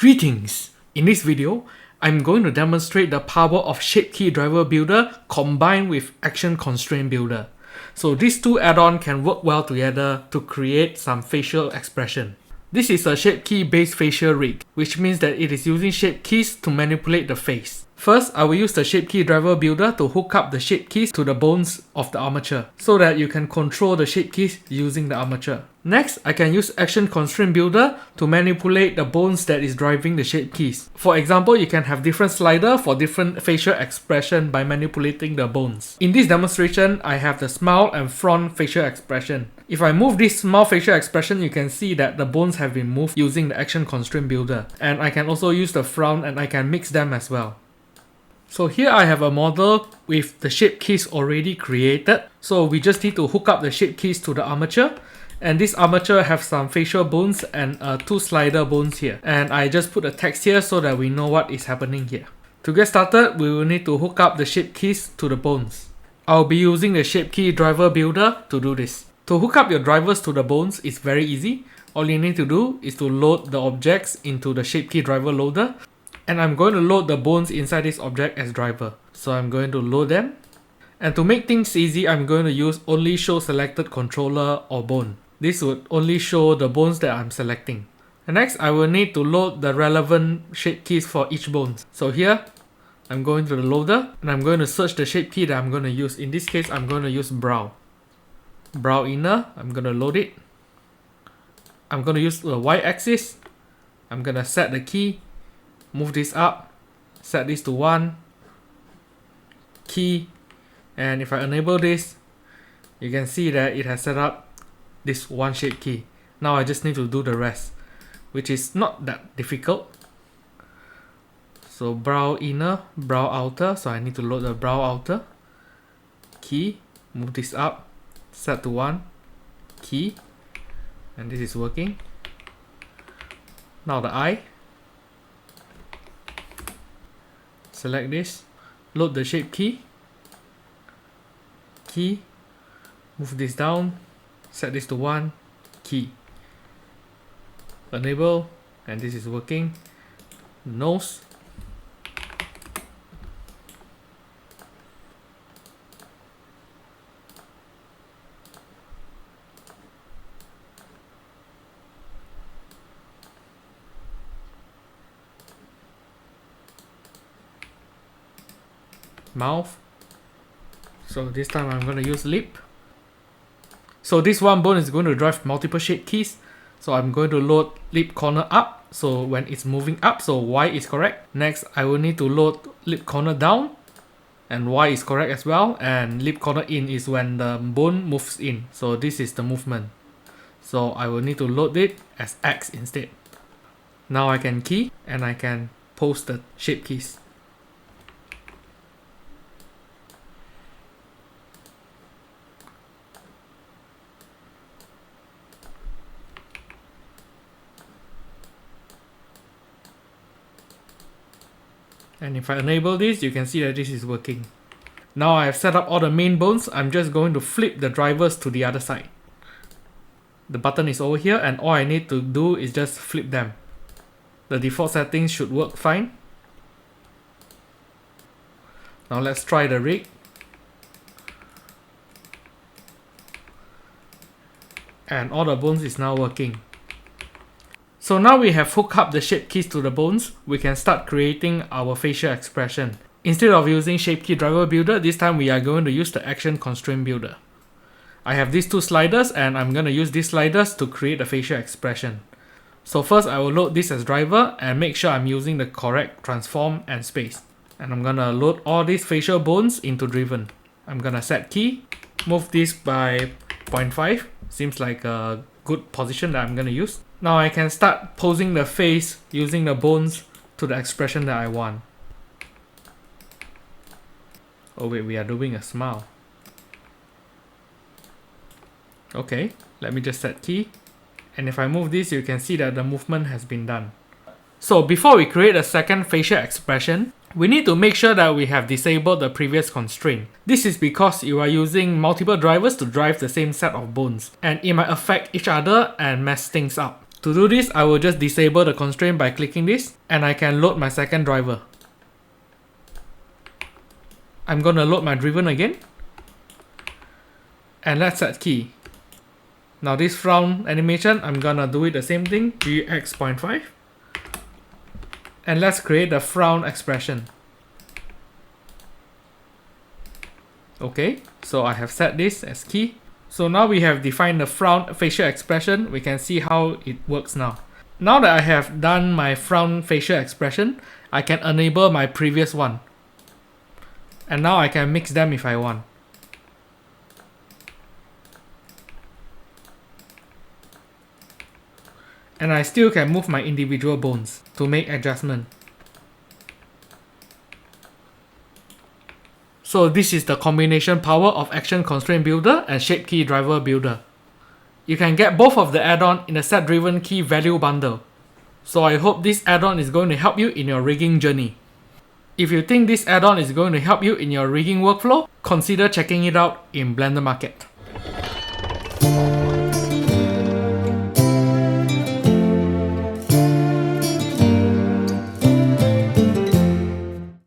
Greetings! In this video, I'm going to demonstrate the power of Shapekey Driver Builder combined with Action Constraint Builder. So these two add-ons can work well together to create some facial expression. This is a Shapekey based facial rig, which means that it is using shape keys to manipulate the face. First, I will use the Shapekey Driver Builder to hook up the shape keys to the bones of the armature, so that you can control the shape keys using the armature. Next, I can use Action Constraint Builder to manipulate the bones that is driving the shape keys. For example, you can have different sliders for different facial expression by manipulating the bones. In this demonstration, I have the smile and front facial expression. If I move this smile facial expression, you can see that the bones have been moved using the Action Constraint Builder. And I can also use the frown and I can mix them as well. So here I have a model with the shape keys already created. So we just need to hook up the shape keys to the armature. And this armature have some facial bones and two slider bones here. And I just put a text here so that we know what is happening here. To get started, we will need to hook up the shape keys to the bones. I'll be using the Shapekey Driver Builder to do this. To hook up your drivers to the bones is very easy. All you need to do is to load the objects into the Shapekey Driver Loader. And I'm going to load the bones inside this object as driver. So I'm going to load them. And to make things easy, I'm going to use only show selected controller or bone. This would only show the bones that I'm selecting. And next, I will need to load the relevant shape keys for each bone. So here, I'm going to the loader and I'm going to search the shape key that I'm going to use. In this case, I'm going to use brow. Brow inner, I'm going to load it. I'm going to use the y-axis. I'm going to set the key. Move this up, set this to 1, key, and if I enable this, you can see that it has set up this one shape key. Now I just need to do the rest, which is not that difficult. So brow inner, brow outer, so I need to load the brow outer, key, move this up, set to 1, key, and this is working. Now the eye. Select this, load the shape key, move this down, set this to 1, key, enable, and this is working. Nose, mouth. So this time I'm going to use lip. So this one bone is going to drive multiple shape keys. So I'm going to load lip corner up. So when it's moving up, so Y is correct. Next, I will need to load lip corner down. And Y is correct as well. And lip corner in is when the bone moves in. So this is the movement. So I will need to load it as X instead. Now I can key and I can post the shape keys. And if I enable this, you can see that this is working. Now I have set up all the main bones. I'm just going to flip the drivers to the other side. The button is over here and all I need to do is just flip them. The default settings should work fine. Now let's try the rig. And all the bones is now working. So now we have hooked up the shape keys to the bones, we can start creating our facial expression. Instead of using Shapekey Driver Builder, this time we are going to use the Action Constraint Builder. I have these two sliders and I'm going to use these sliders to create a facial expression. So first I will load this as driver and make sure I'm using the correct transform and space. And I'm going to load all these facial bones into driven. I'm going to set key, move this by 0.5, seems like a good position that I'm going to use. Now I can start posing the face using the bones to the expression that I want. Oh wait, we are doing a smile. Okay, let me just set key. And if I move this, you can see that the movement has been done. So before we create a second facial expression, we need to make sure that we have disabled the previous constraint. This is because you are using multiple drivers to drive the same set of bones, and it might affect each other and mess things up. To do this, I will just disable the constraint by clicking this, and I can load my second driver. I'm gonna load my driven again, and let's set key. Now this frown animation, I'm gonna do it the same thing, GX 0.5. And let's create the frown expression. Okay, so I have set this as key. So now we have defined the frown facial expression. We can see how it works now. Now that I have done my frown facial expression, I can enable my previous one. And now I can mix them if I want. And I still can move my individual bones to make adjustment. So this is the combination power of Action Constraint Builder and Shapekey Driver Builder. You can get both of the add-on in the set-driven key value bundle. So I hope this add-on is going to help you in your rigging journey. If you think this add-on is going to help you in your rigging workflow, consider checking it out in Blender Market.